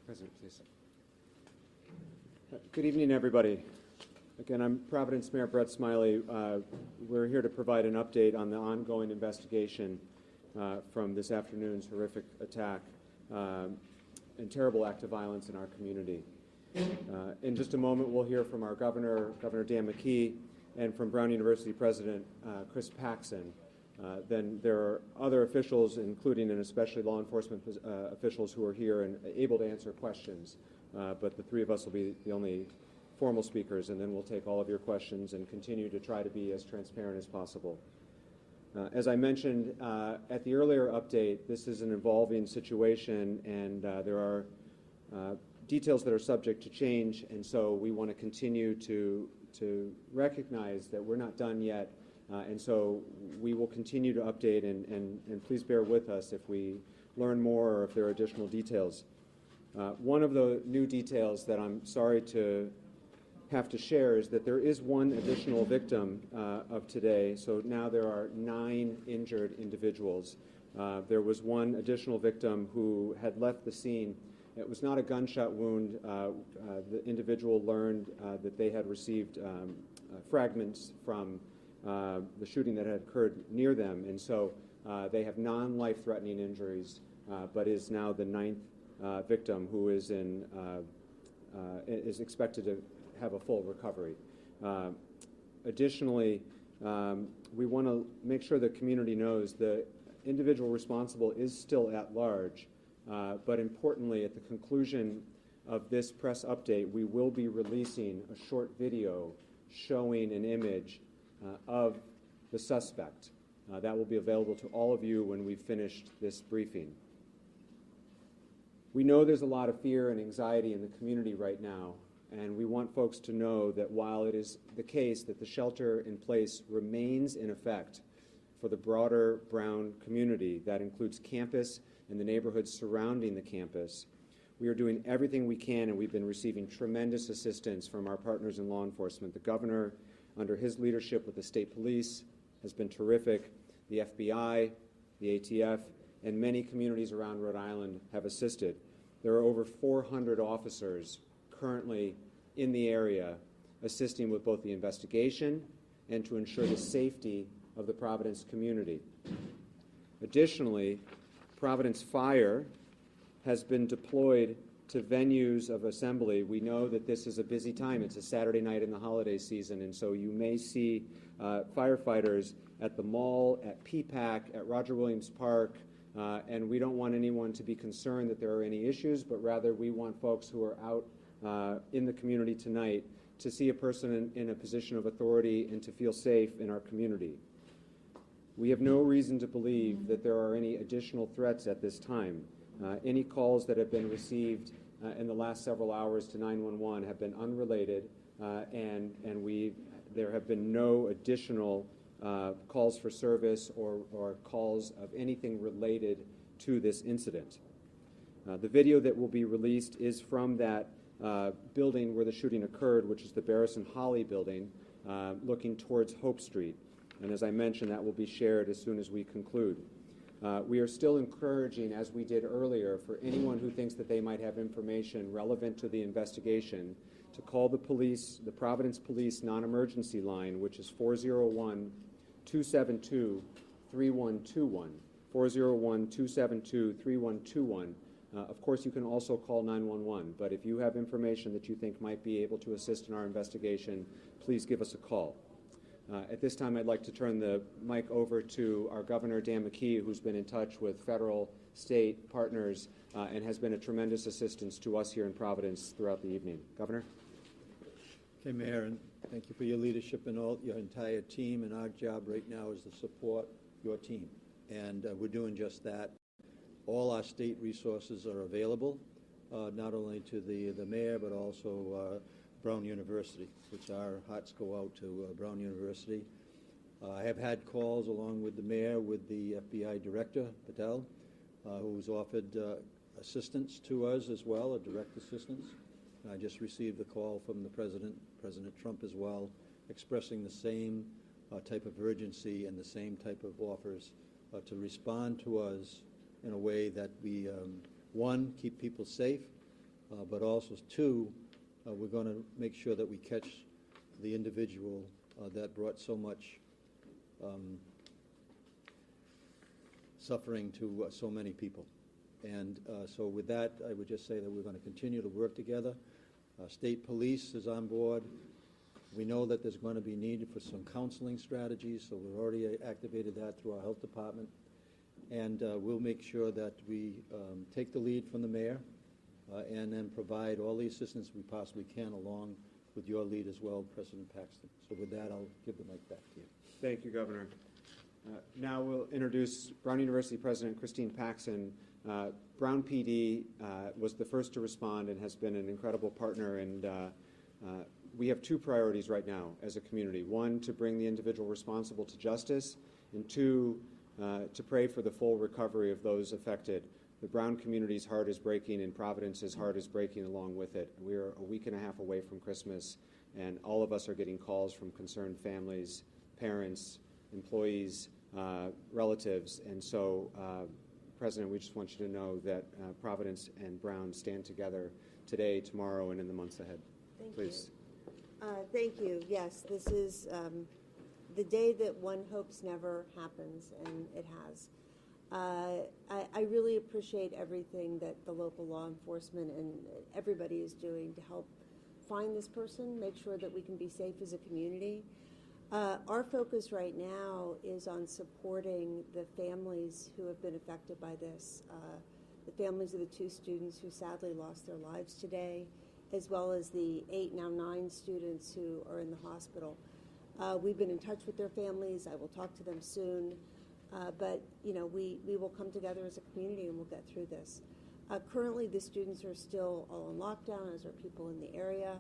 President, please. Good evening, everybody. Again, I'm Providence Mayor Brett Smiley. We're here to provide an update on the ongoing investigation from this afternoon's horrific attack and terrible act of violence in our community. In just a moment, we'll hear from our governor, Governor Dan McKee, and from Brown University President Chris Paxson. Then there are other officials, including and especially law enforcement officials who are here and able to answer questions. But the three of us will be the only formal speakers, and then we'll take all of your questions and continue to try to be as transparent as possible. As I mentioned at the earlier update, this is an evolving situation, and there are details that are subject to change, and so we want to continue to recognize that we're not done yet, and so we will continue to update, and please bear with us if we learn more or if there are additional details. One of the new details that I'm sorry to have to share is that there is one additional victim of today. So now there are 9 injured individuals. There was one additional victim who had left the scene. It was not a gunshot wound. The individual learned that they had received fragments from the shooting that had occurred near them, and so they have non-life-threatening injuries, but is now the 9th victim who is is expected to have a full recovery. Additionally, we want to make sure the community knows the individual responsible is still at large, but importantly, at the conclusion of this press update, we will be releasing a short video showing an image of the suspect. That will be available to all of you when we've finished this briefing. We know there's a lot of fear and anxiety in the community right now, and we want folks to know that while it is the case that the shelter in place remains in effect for the broader Brown community, that includes campus and the neighborhoods surrounding the campus, we are doing everything we can, and we've been receiving tremendous assistance from our partners in law enforcement. The governor, under his leadership with the state police, has been terrific. The FBI, the ATF, and many communities around Rhode Island have assisted. There are over 400 officers currently in the area assisting with both the investigation and to ensure the safety of the Providence community. Additionally, Providence Fire has been deployed to venues of assembly. We know that this is a busy time. It's a Saturday night in the holiday season, and so you may see firefighters at the mall, at PPAC, at Roger Williams Park, and we don't want anyone to be concerned that there are any issues, but rather we want folks who are out in the community tonight to see a person in a position of authority and to feel safe in our community. We have no reason to believe that there are any additional threats at this time. Any calls that have been received in the last several hours to 911 have been unrelated, and there have been no additional calls for service or calls of anything related to this incident. The video that will be released is from that building where the shooting occurred, which is the Barrison Holly building, looking towards Hope Street. And as I mentioned, that will be shared as soon as we conclude. We are still encouraging, as we did earlier, for anyone who thinks that they might have information relevant to the investigation to call the police, the Providence Police non-emergency line, which is 401-272-3121, 401-272-3121. Of course, you can also call 911, but if you have information that you think might be able to assist in our investigation, please give us a call. At this time, I'd like to turn the mic over to our Governor, Dan McKee, who's been in touch with federal, state partners and has been a tremendous assistance to us here in Providence throughout the evening. Governor? Okay, Mayor, and thank you for your leadership and all your entire team. And our job right now is to support your team, and we're doing just that. All our state resources are available, not only to the mayor, but also Brown University, which our hearts go out to Brown University. I have had calls along with the mayor with the FBI director, Patel, who's offered assistance to us as well, a direct assistance. I just received a call from the President Trump as well, expressing the same type of urgency and the same type of offers to respond to us in a way that we, one, keep people safe, but also, two, we're going to make sure that we catch the individual that brought so much suffering to so many people. And so with that, I would just say that we're going to continue to work together. State Police is on board. We know that there's going to be need for some counseling strategies, so we've already activated that through our health department. And we'll make sure that we take the lead from the mayor and then provide all the assistance we possibly can, along with your lead as well, President Paxton. So with that, I'll give the mic back to you. Thank you, Governor. Now we'll introduce Brown University President Christine Paxson. Brown PD was the first to respond and has been an incredible partner, and we have two priorities right now as a community. One, to bring the individual responsible to justice, and two, to pray for the full recovery of those affected. The Brown community's heart is breaking, and Providence's heart is breaking along with it. We are a week and a half away from Christmas, and all of us are getting calls from concerned families, parents, employees, relatives. And so, President, we just want you to know that Providence and Brown stand together today, tomorrow, and in the months ahead. Please. Thank you. Yes, this is the day that one hopes never happens, and it has. I really appreciate everything that the local law enforcement and everybody is doing to help find this person, make sure that we can be safe as a community. Our focus right now is on supporting the families who have been affected by this, the families of the two students who sadly lost their lives today, as well as the 8, now 9 students who are in the hospital. We've been in touch with their families. I will talk to them soon. But, you know, we will come together as a community and we'll get through this. Currently, the students are still all in lockdown, as are people in the area.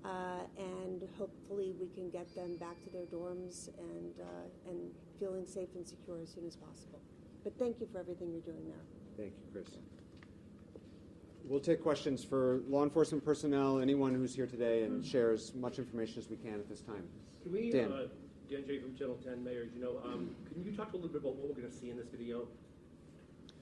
And hopefully we can get them back to their dorms and feeling safe and secure as soon as possible. But thank you for everything you're doing there. Thank you, Chris. We'll take questions for law enforcement personnel, anyone who's here today, and share as much information as we can at this time. Can we, Dan. Dan J. from Channel 10, Mayor, can you talk a little bit about what we're going to see in this video?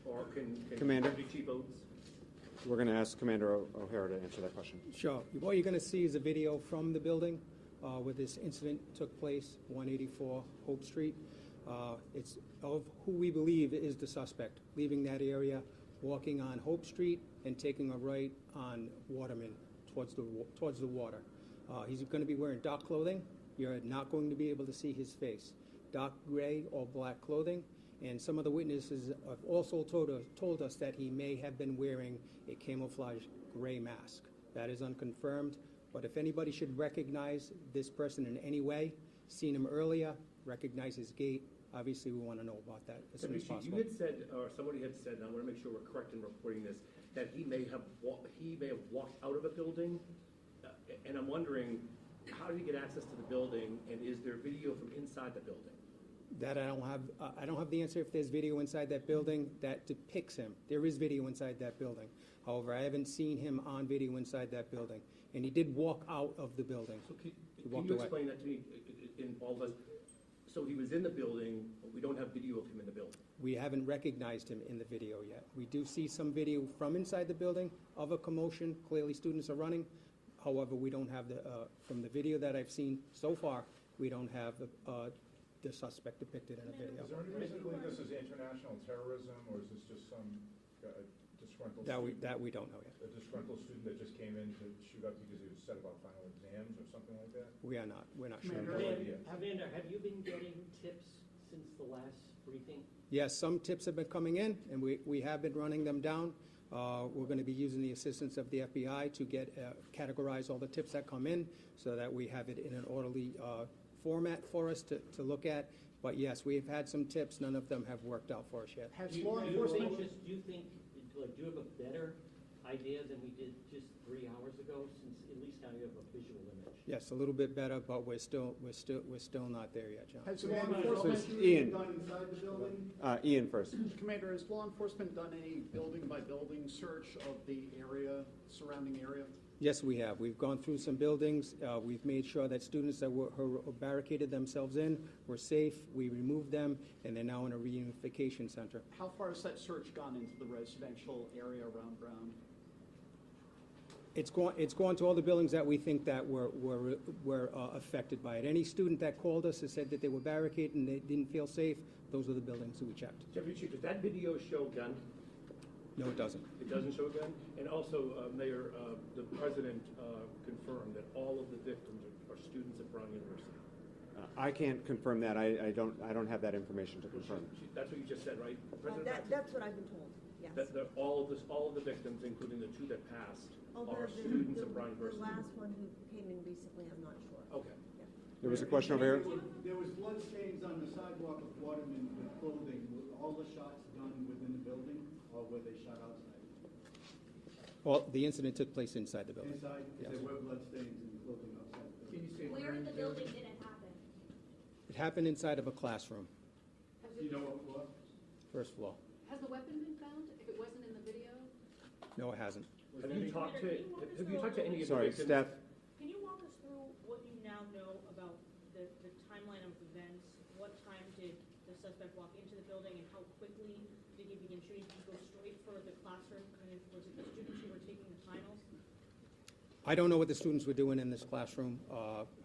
Or can Commander? Chief Oates? We're going to ask Commander O'Hara to answer that question. Sure. What you're going to see is a video from the building where this incident took place, 184 Hope Street. It's of who we believe is the suspect, leaving that area, walking on Hope Street, and taking a right on Waterman towards the water. He's going to be wearing dark clothing. You're not going to be able to see his face. Dark gray or black clothing. And some of the witnesses have also told us that he may have been wearing a camouflage gray mask. That is unconfirmed. But if anybody should recognize this person in any way, seen him earlier, recognize his gait, obviously we want to know about that as soon as possible. You had said, or somebody had said, and I want to make sure we're correct in reporting this, that he may have walked out of a building. And I'm wondering, how did he get access to the building, and is there video from inside the building? That I don't have the answer if there's video inside that building that depicts him. There is video inside that building. However, I haven't seen him on video inside that building. And he did walk out of the building. So can you explain that to me, in all of us? So he was in the building, but we don't have video of him in the building. We haven't recognized him in the video yet. We do see some video from inside the building of a commotion. Clearly students are running. However, we don't have from the video that I've seen so far, we don't have the suspect depicted in a video. Is there any reason to believe this is international terrorism, or is this just some disgruntled student? That we don't know yet. A disgruntled student that just came in to shoot up because he was upset about final exams or something like that? We're not sure. Commander, have you been getting tips since the last briefing? Yes, some tips have been coming in, and we have been running them down. We're going to be using the assistance of the FBI to categorize all the tips that come in so that we have it in an orderly format for us to look at. But yes, we've had some tips. None of them have worked out for us yet. Do you think, do you have a better idea than we did just 3 hours ago, since at least now you have a visual image? Yes, a little bit better, but we're still not there yet, John. Has law enforcement Ian. done inside the building? Ian first. Commander, has law enforcement done any building-by-building search of the area, surrounding area? Yes, we have. We've gone through some buildings. We've made sure that students that who barricaded themselves in were safe. We removed them, and they're now in a reunification center. How far has that search gone into the residential area around Brown? It's gone to all the buildings that we think that were affected by it. Any student that called us and said that they were barricaded and they didn't feel safe, those are the buildings that we checked. Deputy Chief, does that video show a gun? No, it doesn't. It doesn't show a gun? And also, Mayor, the president confirmed that all of the victims are students at Brown University. I can't confirm that. I don't have that information to confirm. That's what you just said, right? President Paxton? That's what I've been told, yes. That all of the victims, including the two that passed, Although are students at Brown University. The last one who came in recently, I'm not sure. Okay. There was a question over here. There was blood stains on the sidewalk of Waterman with clothing. Were all the shots done within the building, or were they shot outside? Well, the incident took place inside the building. Inside, Yes. there were blood stains in the clothing outside the building. Can you say Where in the building did it happen? It happened inside of a classroom, Do you know what floor? first floor. Has the weapon been found, if it wasn't in the video? No, it hasn't. Have you talked to any of the Sorry, victims? Steph. Can you walk us through what you now know about the timeline of events? What time did the suspect walk into the building, and how quickly did he begin shooting? Did he go straight for the classroom? Kind of, was it the students who were taking the finals? I don't know what the students were doing in this classroom.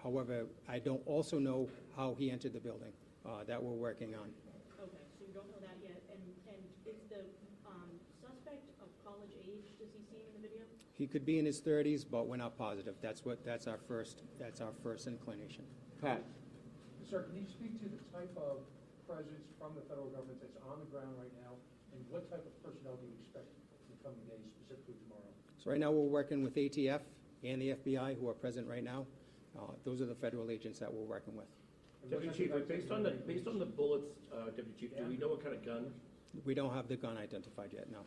However, I don't also know how he entered the building that we're working on. Okay, so you don't know that yet. And is the suspect of college age? Does he seem in the video? He could be in his 30s, but we're not positive. That's our first inclination. Pat. Sir, can you speak to the type of presence from the federal government that's on the ground right now, and what type of personnel do you expect in the coming days, specifically tomorrow? So right now, we're working with ATF and the FBI, who are present right now. Those are the federal agents that we're working with. Deputy Chief, based on the bullets, Deputy Chief, do we know what kind of gun? We don't have the gun identified yet, no.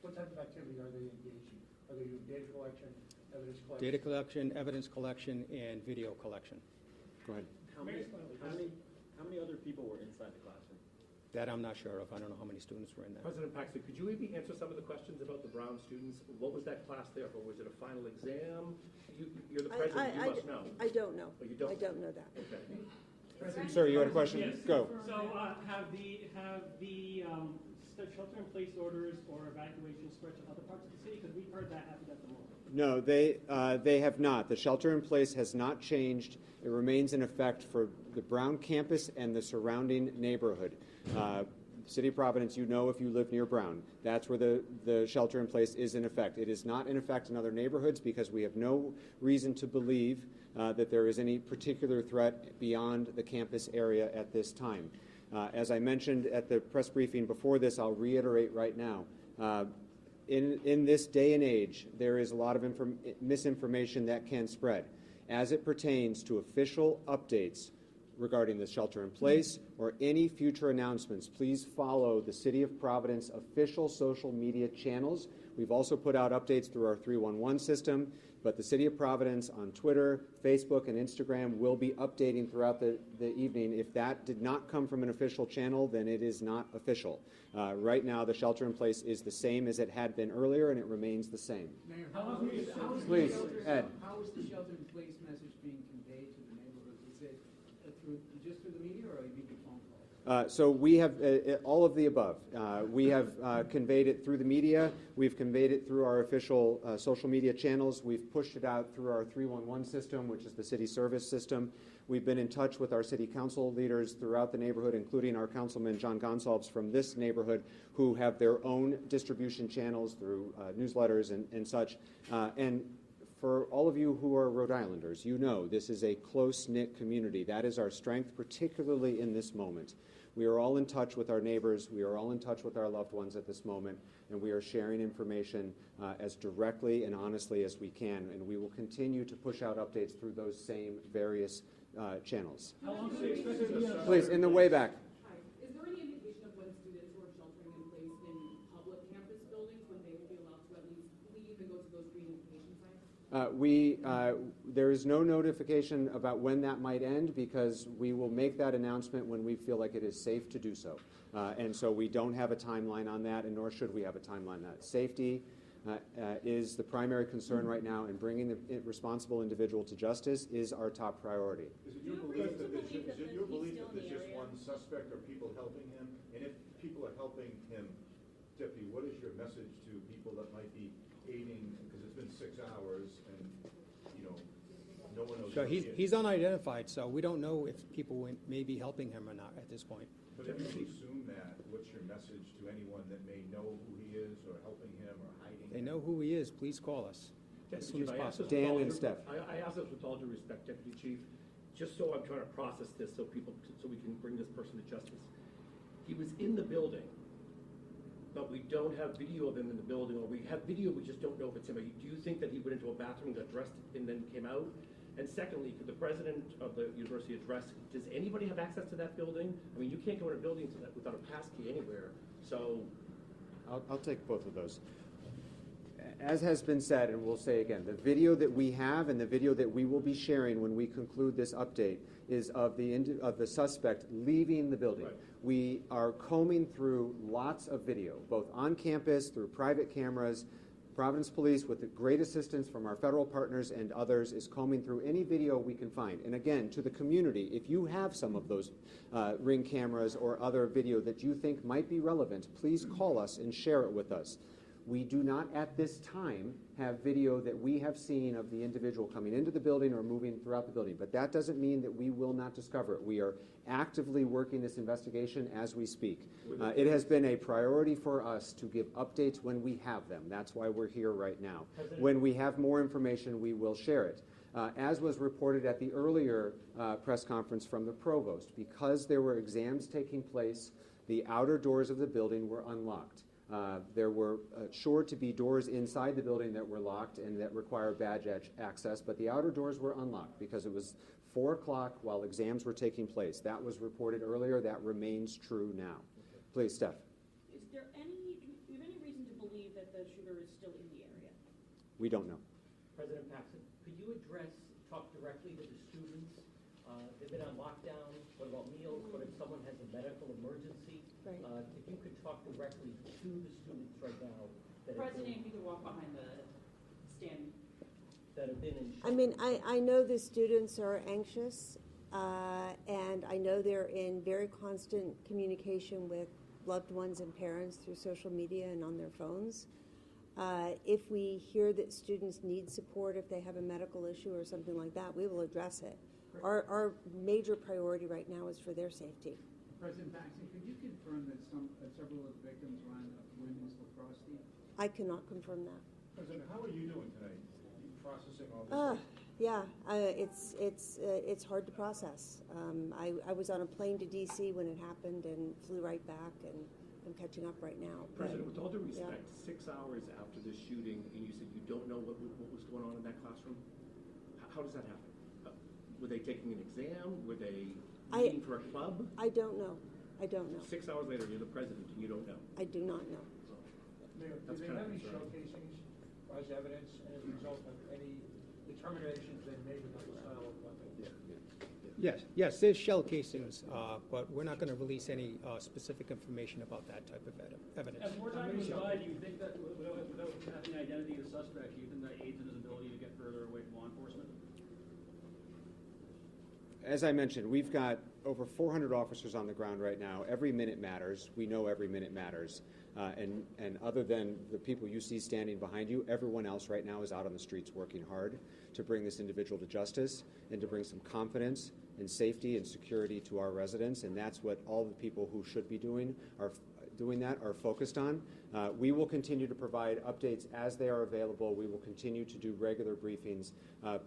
What type of activity are they engaged in? Are they doing data collection, evidence collection? Data collection, evidence collection, and video collection. Go ahead. How many other people were inside the classroom? That I'm not sure of. I don't know how many students were in there. President Paxton, could you maybe answer some of the questions about the Brown students? What was that class there for? Was it a final exam? You're the president, you must know. I don't know. Oh, you don't? I don't know that. Okay. Sir, you had a question? Yes. Go. So have the shelter-in-place orders or evacuation spread to other parts of the city? Because we've heard that happened at the mall. No, they have not. The shelter-in-place has not changed. It remains in effect for the Brown campus and the surrounding neighborhood. City of Providence, you know if you live near Brown, that's where the shelter-in-place is in effect. It is not in effect in other neighborhoods because we have no reason to believe that there is any particular threat beyond the campus area at this time. As I mentioned at the press briefing before this, I'll reiterate right now. In this day and age, there is a lot of misinformation that can spread as it pertains to official updates regarding the shelter-in-place or any future announcements. Please follow the City of Providence official social media channels. We've also put out updates through our 311 system, but the City of Providence on Twitter, Facebook, and Instagram will be updating throughout the evening. If that did not come from an official channel, then it is not official. Right now, the shelter-in-place is the same as it had been earlier, and it remains the same. Mayor, Please, Ed. How is the shelter-in-place message being conveyed to the neighborhoods? Is it just through the media, or are you making phone calls? So we have all of the above. We have conveyed it through the media. We've conveyed it through our official social media channels. We've pushed it out through our 311 system, which is the city service system. We've been in touch with our city council leaders throughout the neighborhood, including our councilman, John Gonsalves, from this neighborhood, who have their own distribution channels through newsletters and such. And for all of you who are Rhode Islanders, you know this is a close-knit community. That is our strength, particularly in this moment. We are all in touch with our neighbors. We are all in touch with our loved ones at this moment, and we are sharing information as directly and honestly as we can, and we will continue to push out updates through those same various channels. How long do you expect it to be on? Please, in the way back. Hi. Is there any indication of when students who are sheltering in place in public campus buildings, when they will be allowed to at least leave and go to those relocation sites? There is no notification about when that might end because we will make that announcement when we feel like it is safe to do so. And so we don't have a timeline on that, and nor should we have a timeline on that. Safety is the primary concern right now, and bringing the responsible individual to justice is our top priority. Is it your belief that there's just one suspect, or people helping him? And if people are helping him, Deputy, what is your message to people that might be aiding, because it's been 6 hours and, no one knows. So who he is. he's unidentified, so we don't know if people may be helping him or not at this point. But if you assume that, what's your message to anyone that may know who he is or helping him or hiding They him? know who he is, please call us as soon as Chief, I ask possible. this with Dan all and due- Steph. I ask this with all due respect, Deputy Chief, just so I'm trying to process this so we can bring this person to justice. He was in the building, but we don't have video of him in the building, or we have video, we just don't know if it's him. Do you think that he went into a bathroom, got dressed, and then came out? And secondly, could the president of the university address, does anybody have access to that building? I mean, you can't go in a building without a pass key anywhere, so. I'll take both of those. As has been said, and we'll say again, the video that we have and the video that we will be sharing when we conclude this update is of the suspect leaving the building. Right. We are combing through lots of video, both on campus, through private cameras. Providence Police, with the great assistance from our federal partners and others, is combing through any video we can find. And again, to the community, if you have some of those Ring cameras or other video that you think might be relevant, please call us and share it with us. We do not at this time have video that we have seen of the individual coming into the building or moving throughout the building, but that doesn't mean that we will not discover it. We are actively working this investigation as we speak. It has been a priority for us to give updates when we have them. That's why we're here right now. When we have more information, we will share it. As was reported at the earlier press conference from the provost, because there were exams taking place, the outer doors of the building were unlocked. There were sure to be doors inside the building that were locked and that require badge access, but the outer doors were unlocked because it was 4 o'clock while exams were taking place. That was reported earlier. That remains true now. Please, Steph. Do you have any reason to believe that the shooter is still in the area? We don't know. President Paxson, could you talk directly to the students? They've been on lockdown. What about meals? What if someone has a medical emergency? Right. If you could talk directly to the students right now that President, if you could walk behind the stand. that have been in I mean, I know the students are anxious, and I know they're in very constant communication with loved ones and parents through social media and on their phones. If we hear that students need support, if they have a medical issue or something like that, we will address it. Our major priority right now is for their safety. President Paxson, could you confirm that several of the victims were on the women's lacrosse team? I cannot confirm that. President, how are you doing tonight? You processing all this? Yeah, it's hard to process. I was on a plane to D.C. when it happened and flew right back, and I'm catching up right now. President, with all due respect, 6 hours after the shooting, and you said you don't know what was going on in that classroom, how does that happen? Were they taking an exam? Were they meeting for a club? I don't know. 6 hours later, you're the president, and you don't know. I do not know. Mayor, do That's they kind of have any concerning. showcasings as evidence and as a result of any determinations they made about the style of weapon? Yes, there's shell casings, but we're not going to release any specific information about that type of evidence. As more time goes by, do you think that without having the identity of the suspect, do you think that aids in his ability to get further away from law enforcement? As I mentioned, we've got over 400 officers on the ground right now. Every minute matters. We know every minute matters. And other than the people you see standing behind you, everyone else right now is out on the streets working hard to bring this individual to justice and to bring some confidence and safety and security to our residents. And that's what all the people who should be doing that are focused on. We will continue to provide updates as they are available. We will continue to do regular briefings.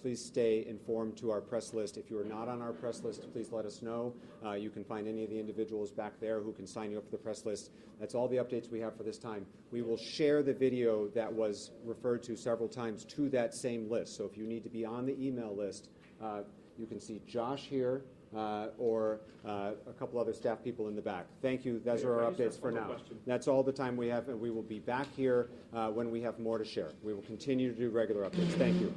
Please stay informed to our press list. If you are not on our press list, please let us know. You can find any of the individuals back there who can sign you up for the press list. That's all the updates we have for this time. We will share the video that was referred to several times to that same list. So if you need to be on the email list, you can see Josh here, or a couple other staff people in the back. Thank you. Those are our updates for now. That's all the time we have, and we will be back here when we have more to share. We will continue to do regular updates. Thank you.